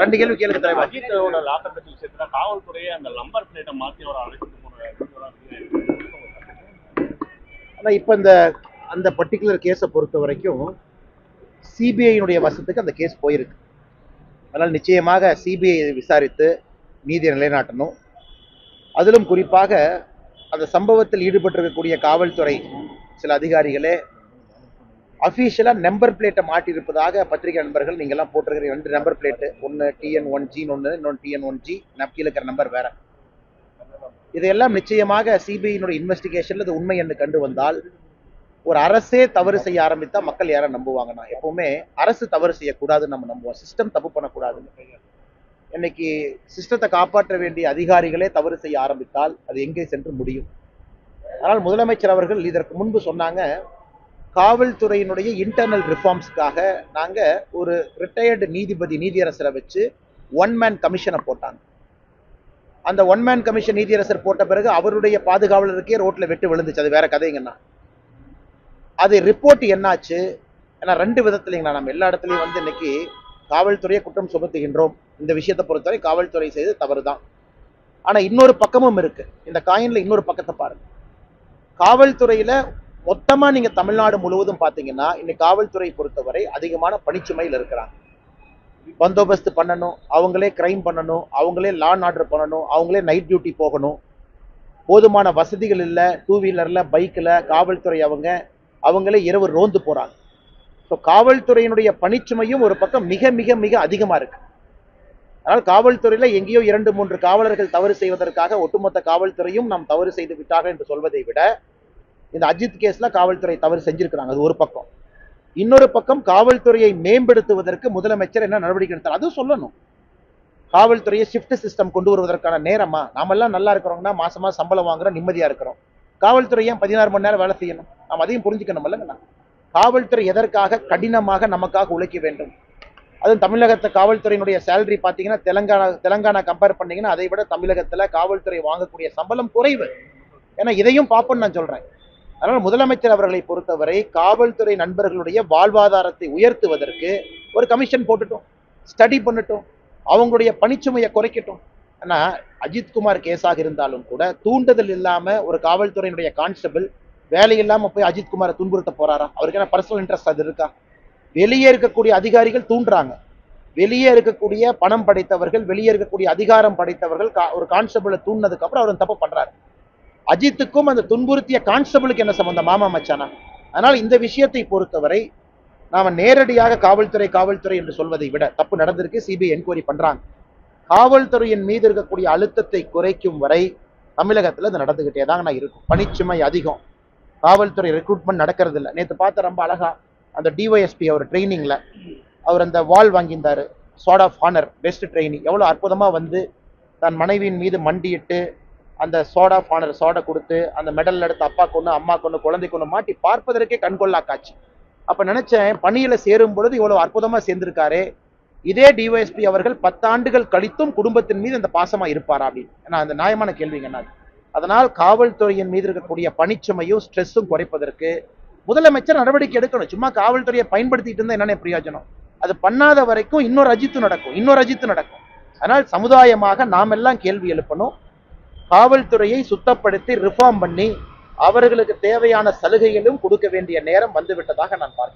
ரெண்டு கேள்வி கேளுங்க தலைவர். அஜித்தோட லாக்கப் விஷயத்துல காவல்துறையை அந்த நம்பர் பிளேட்டை மாத்தி ஒரு அழைச்சிட்டு ஆனா இப்ப அந்த பர்டிகுலர் கேஸை பொறுத்த வரைக்கும் சிபிஐனுடைய வசத்துக்கு அந்த கேஸ் போயிருக்கு. அதனால் நிச்சயமாக சிபிஐ விசாரித்து நீதியை நிலைநாட்டணும். அதிலும் குறிப்பாக அந்த சம்பவத்தில் ஈடுபட்டிருக்கக்கூடிய காவல்துறை சில அதிகாரிகளே அஃபீஷியலா நம்பர் பிளேட்டை மாட்டியிருப்பதாக பத்திரிகை நண்பர்கள் நீங்கள்லாம் போட்டிருக்கிற 2 நம்பர் பிளேட்டு, ஒன்று TN1G இன்னொன்று TN1G, கீழே இருக்கிற நம்பர் வேற. இதையெல்லாம் நிச்சயமாக சிபிஐனுடைய இன்வெஸ்டிகேஷன்ல இது உண்மை என்று கண்டு வந்தால் ஒரு அரசே தவறு செய்ய ஆரம்பித்தா மக்கள் யாரை நம்புவாங்கன்னா, எப்பவுமே அரசு தவறு செய்யக்கூடாதுன்னு நம்ம நம்புவோம். சிஸ்டம் தப்பு பண்ணக்கூடாது. இன்னைக்கு சிஸ்டத்தை காப்பாற்ற வேண்டிய அதிகாரிகளே தவறு செய்ய ஆரம்பித்தால் அது எங்கே சென்று முடியும்? ஆனால் முதலமைச்சர் அவர்கள் இதற்கு முன்பு சொன்னாங்க, காவல்துறையினுடைய இன்டர்னல் ரிஃபார்ம்ஸ்க்காக நாங்க ஒரு ரிட்டையர்டு நீதியரசரை வச்சு 1 மேன் கமிஷனை போட்டாங்க. அந்த 1 மேன் கமிஷன் நீதியரசர் போட்ட பிறகு அவருடைய பாதுகாவலருக்கே ரோட்ல வெட்டு விழுந்துச்சு. அது வேற கதைங்கன்னா, அது ரிப்போர்ட் என்னாச்சு? ஏன்னா 2 விதத்துலங்களா நம்ம எல்லா இடத்துலையும் இன்னைக்கு காவல்துறையை குற்றம் சுமத்துகின்றோம். இந்த விஷயத்தை பொறுத்தவரை காவல்துறை செய்து தவறுதான். ஆனா இன்னொரு பக்கமும் இருக்கு. இந்த காயின்ல இன்னொரு பக்கத்தை பாருங்க. காவல்துறையில மொத்தமா நீங்க தமிழ்நாடு முழுவதும் பாத்தீங்கன்னா இன்னைக்கு காவல்துறை பொறுத்தவரை அதிகமான பணிச்சுமையில் இருக்கிறாங்க. பந்தோபஸ்து பண்ணணும், அவங்களே கிரைம் பண்ணணும், அவங்களே லா அண்ட் ஆர்டர் பண்ணணும், அவங்களே நைட் டியூட்டி போகணும். போதுமான வசதிகள் இல்லை. 2 வீலர்ல பைக்கில் காவல்துறை அவங்களே இரவு ரோந்து போறாங்க. ஸோ காவல்துறையினுடைய பணிச்சுமையும் ஒரு பக்கம் மிக மிக மிக அதிகமா இருக்கு. அதனால் காவல்துறையில எங்கேயோ 2-3 காவலர்கள் தவறு செய்வதற்காக ஒட்டுமொத்த காவல்துறையும் நாம் தவறு செய்து விட்டார்கள் என்று சொல்வதை விட இந்த அஜித் கேஸ்ல காவல்துறை தவறு செஞ்சிருக்கிறாங்க. அது ஒரு பக்கம். இன்னொரு பக்கம் காவல்துறையை மேம்படுத்துவதற்கு முதலமைச்சர் என்ன நடவடிக்கை எடுத்தார் அதுவும் சொல்லணும். காவல்துறையை ஷிஃப்ட் சிஸ்டம் கொண்டு வருவதற்கான நேரமா? நாமெல்லாம் நல்லா இருக்கிறோம்னா மாசமா சம்பளம் வாங்குறோம், நிம்மதியா இருக்கிறோம். காவல்துறை ஏன் 16 மணி நேரம் வேலை செய்யணும்? நாம் அதையும் புரிஞ்சுக்கணும் இல்லைங்கண்ணா. காவல்துறை எதற்காக கடினமாக நமக்காக உழைக்க வேண்டும்? அதுவும் தமிழகத்தை காவல்துறையினுடைய சேலரி பார்த்தீங்கன்னா தெலங்கானா கம்பேர் பண்ணீங்கன்னா அதை விட தமிழகத்தில் காவல்துறை வாங்கக்கூடிய சம்பளம் குறைவு. ஏன்னா இதையும் பார்ப்போம்னு நான் சொல்றேன். அதனால் முதலமைச்சர் அவர்களை பொறுத்தவரை காவல்துறை நண்பர்களுடைய வாழ்வாதாரத்தை உயர்த்துவதற்கு ஒரு கமிஷன் போட்டுட்டோம், ஸ்டடி பண்ணட்டும், அவங்களுடைய பணிச்சுமையை குறைக்கட்டும். ஆனா அஜித்குமார் கேஸாக இருந்தாலும் கூட தூண்டுதல் இல்லாம ஒரு காவல்துறையினுடைய கான்ஸ்டபிள் வேலை இல்லாம போய் அஜித்குமாரை துன்புறுத்த போறாரா? அவருக்கு என்ன பர்சனல் இன்ட்ரெஸ்ட் அது இருக்கா? வெளியே இருக்கக்கூடிய அதிகாரிகள் தூண்டுறாங்க. வெளியே இருக்கக்கூடிய பணம் படைத்தவர்கள், வெளியே இருக்கக்கூடிய அதிகாரம் படைத்தவர்கள் ஒரு கான்ஸ்டபிளை தூண்டினதுக்கு அப்புறம் அவர் தப்பு பண்றாரு. அஜித்துக்கும் அந்த துன்புறுத்திய கான்ஸ்டபிளுக்கு என்ன சம்பந்தம்? மாமா மச்சானா? அதனால் இந்த விஷயத்தை பொறுத்தவரை நாம நேரடியாக காவல்துறை என்று சொல்வதை விட தப்பு நடந்திருக்கு, சிபிஐ என்கொயரி பண்றாங்க. காவல்துறையின் மீது இருக்கக்கூடிய அழுத்தத்தை குறைக்கும் வரை தமிழகத்துல இது நடந்துகிட்டே தாங்க இருக்கும். பணிச்சுமை அதிகம், காவல்துறை ரெக்ரூட்மெண்ட் நடக்கிறது இல்லை. நேற்று பார்த்த ரொம்ப அழகா அந்த டிஒஎஸ்பி அவர் ட்ரைனிங்ல அவர் அந்த வால் வாங்கியிருந்தாரு, sword of honour, best training. எவ்வளவு அற்புதமா தன் மனைவியின் மீது மண்டியிட்டு அந்த சார்ட் ஆஃப் ஹானர் சார்டை கொடுத்து அந்த மெடல் எடுத்து அப்பா கொண்டு அம்மா கொண்டு குழந்தை கொண்டு மாட்டி பார்ப்பதற்கே கண்கொள்ளா காட்சி. அப்ப நினைச்சேன் பணியில சேரும் பொழுது இவ்வளவு அற்புதமா சேர்ந்திருக்காரு. இதே டிஒஎஸ்பி அவர்கள் 10 ஆண்டுகள் கழித்தும் குடும்பத்தின் மீது அந்த பாசமா இருப்பாரா அப்படின்னு. ஏன்னா அந்த நியாயமான கேள்விங்க என்ன. அதனால் காவல்துறையின் மீது இருக்கக்கூடிய பணிச்சுமையும் ஸ்ட்ரெஸ்ஸும் குறைப்பதற்கு முதலமைச்சர் நடவடிக்கை எடுக்கணும். சும்மா காவல்துறையை பயன்படுத்திட்டு இருந்தா என்னென்ன பிரயோஜனம்? அது பண்ணாத வரைக்கும் இன்னொரு அஜித்து நடக்கும். அதனால் சமுதாயமாக நாம் எல்லாம் கேள்வி எழுப்பணும். காவல்துறையை சுத்தப்படுத்தி ரிஃபார்ம் பண்ணி அவர்களுக்கு தேவையான சலுகைகளும் கொடுக்க வேண்டிய நேரம் வந்துவிட்டதாக நான் பார்க்கிறேன்.